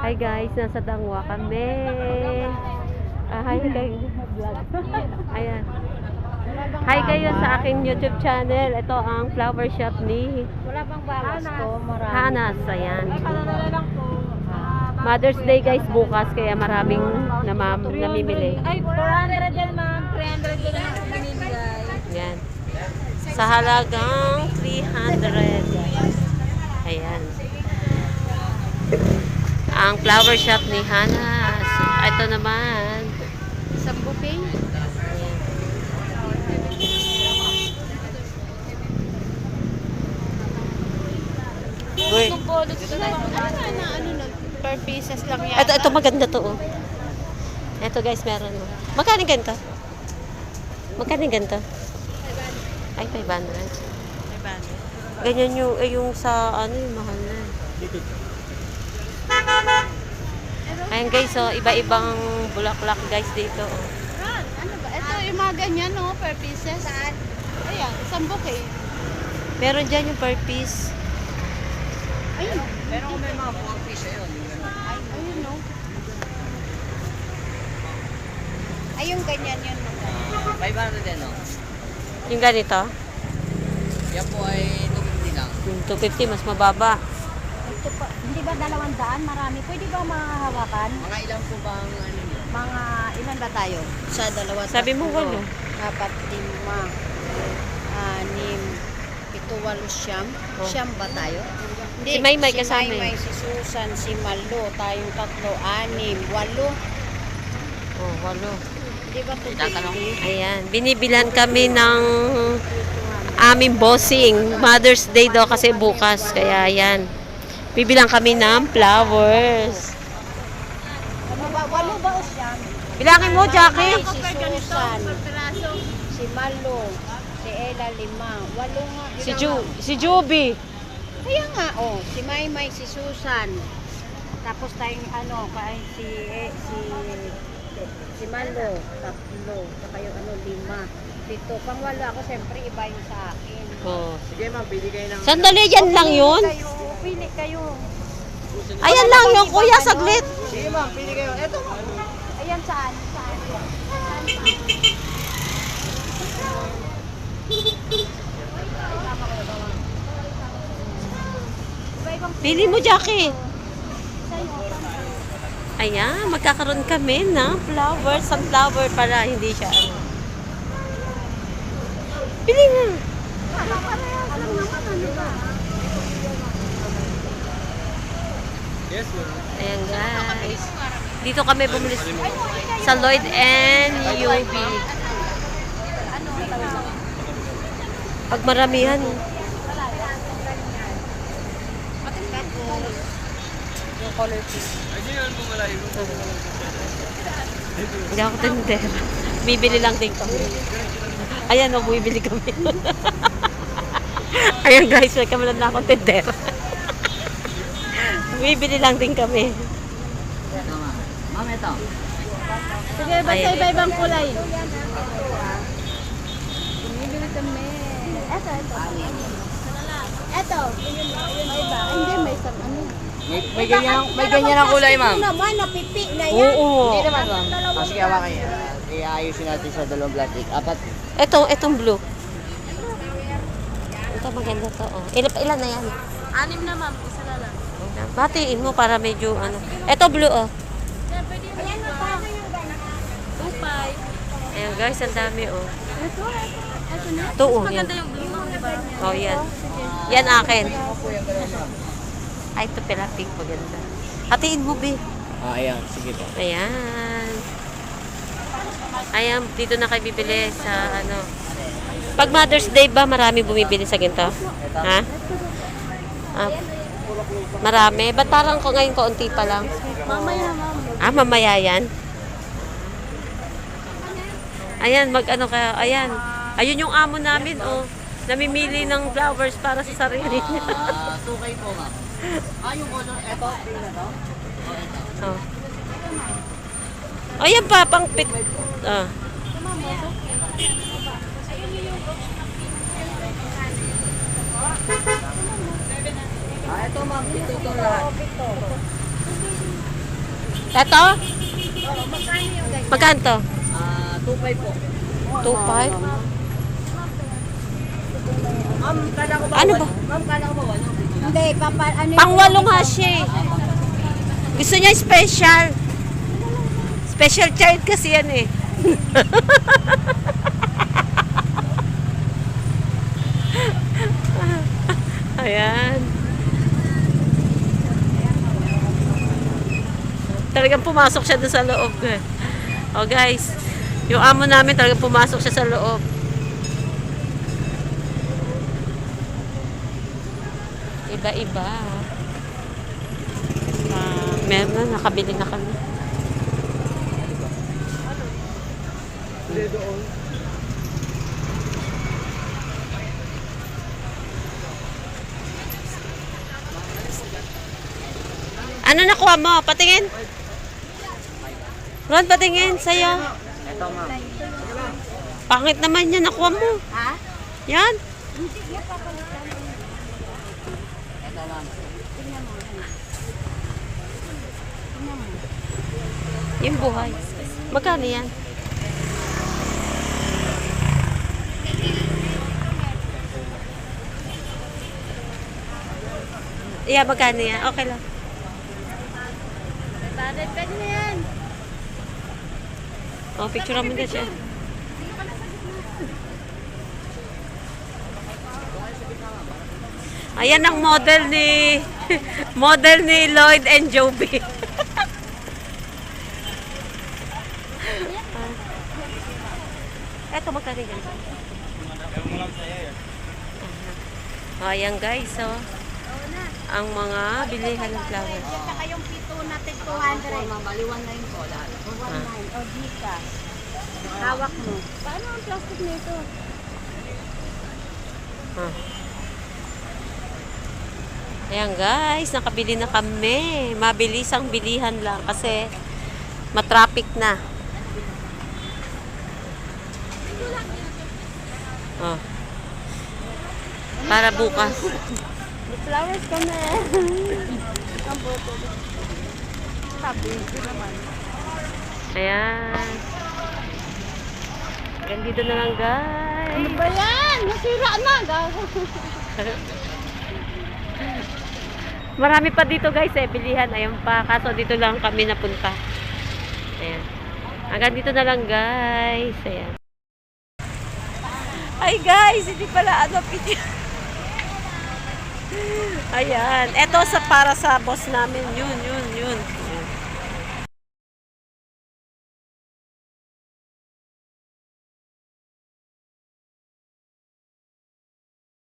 Hi guys, nasa Dangwa kami. Hi kayo. Ayan. Hi kayo sa aking YouTube channel. Ito ang flower shop ni Wala bang bawas ko? Marami. Hanas. Ayan. Mother's Day guys bukas kaya maraming namimili. Ay, 400 yan ma'am. 300 yan ang binibigay. Ayan. Sa halagang 300. Ayan. Ang flower shop ni Hanas. Ito naman. Isang bouquet. Uy. Per pieces lang yan. Ito maganda to. Oh. Ito guys, meron. Oh. Magkano ganito? Magkano ganito? Ay, 500. Ganyan yung sa ano yung mahal na. Ayan guys, so iba-ibang bulaklak guys dito. Oh. Ano ba? Ito yung mga ganyan, no? Per pieces. Saan? Ayan, isang bouquet. Meron dyan yung per piece. Ayun. Pero kung may mga buwang piso yun. Ayun, no? Ay, yung ganyan yun. 500 din, no? Yung ganito. Yan po ay 250 lang. Yung 250, mas mababa. Ito pa, hindi ba 200? Marami. Pwede ba mahahawakan? Mga ilan po bang ano nyo? Mga ilan ba tayo? Sa dalawa, Sabi mo, tatlo, 8. 4, 5, 6, 7, 8, 9, 10, 11, 12, 13. Oh. Siyam ba tayo? Hindi, Si Maymay kasama Si Maymay, si Susan, si Malo, tayong 3, 6, 8. Oh, 8. Di ba 250? Ayan, binibilan kami ng aming bossing. Mother's Day daw kasi bukas. Kaya ayan, bibilang kami ng flowers. Ano ba? 8 ba o siyam? Bilangin mo, Jackie. Si Susan, si Malo, si Ella, 5. 8 nga. Si Juby. Kaya nga, oh, si Maymay, si Susan. Tapos tayong ano, si Malo, 3. Saka yung 5. Dito, pang 8 ako, siyempre iba yung sa akin. Oh. Sige ma'am, pili kayo ng... Sandali, yan lang yun. Pili kayo. Ayan lang yung kuya, saglit. Sige ma'am, pili kayo. Eto ma'am. Ayan, saan? Saan? Pili mo, Jackie. Ayan, magkakaroon kami ng flower. Sunflower pala, hindi siya ano. Pili nga. Yes ma'am. Ayan guys. Dito kami bumili sa Lloyd and UB. Pag maramihan. Yung color piece. Ay, di naman po malayo. Hindi ako tender. Bibili lang din kami. Ayan o, bibili kami. Ayan guys, may kamalan na akong tender. Bibili lang din kami. Ito ma'am. Ma'am, ito. Sige, basta iba-ibang kulay. Bumibili kami. Ito. Ito. May iba. Hindi, may isang ano. May ganyan ang kulay ma'am. Ito naman, napipi na yan. Oo. Hindi naman ma'am. Sige, hawakan niyo. Iayusin natin sa dalawang plastic. Apat. Itong blue. Ito maganda to. Oh. Ilan na yan? 6 na ma'am, isa na lang. Batiin mo para medyo ano. Ito blue oh. Ayan na, paano yung ganyan? 2.5. Ayan guys, ang dami oh. Ito na. Ito oh. Yan. yung blue ma'am, diba? Oh, yan. Yan akin. Ay, ito pala pink maganda. Hatiin mo, be. Ayan. Sige po. Ayan. Ayan, dito na kayo bibili sa ano. Pag Mother's Day ba, marami bumibili sa ginto? Ha? Ah, marami. Ba't parang ko ngayon kaunti pa lang? Mamaya ma'am. Ah, mamaya yan? Ayan, mag-ano ka, ayan. Ayun yung amo namin, oh. Namimili ng flowers para sa sarili niya. 2K po ma'am. Yung color. Ito. Pili na to. Oh. Ayan pa, pang pit. Ah. Ito ma'am. Ito lahat. Ito? Magkano yung ganyan? Magkano to? 2.5 po. 2.5? Ma'am, kala ko ba? Ano ba? Ma'am, kala ko ba? Ano? Hindi, ano yung... Pangwalo nga siya eh. Gusto niya special. Special child kasi yan eh. Ayan. Talagang pumasok siya doon sa loob. Oh guys, yung amo namin talagang pumasok siya sa loob. Iba-iba. Meron na, nakabili na kami. Ano nakuha mo? Patingin. Ron, patingin sa'yo. Ito, ma'am. Pangit naman yan nakuha mo. Ha? Yan. Hindi, yung papalitan. Ito, ma'am. Tingnan mo. Tingnan mo. Yung buhay. Magkano yan? Yeah, magkano yan? Okay lang. Pwede na yan. Oh, picture mo na siya. Ayan ang model ni Lloyd and Joby. Eto magkano yan? Oh, ayan guys, oh. Ang mga bilihan ng flowers. Saka yung pito natin 200. Maliwan na yun po lahat. 1.9 o Gika. Hawak mo. Paano ang plastic nito? Ah. Ayan guys, nakabili na kami. Mabilis ang bilihan lang kasi matraffic na. Oh. Para bukas. May flowers kami. Ang boto. Sabi ko naman. Ayan. Ganito na lang guys. Ano ba yan? Nasira na. Gago. Marami pa dito guys eh, bilihan. Ayun pa, kaso dito lang kami napunta. Ayan. Hanggang dito na lang guys. Ayan. Ay guys, hindi pala ano video. Ayan. Eto sa para sa boss namin. Yun.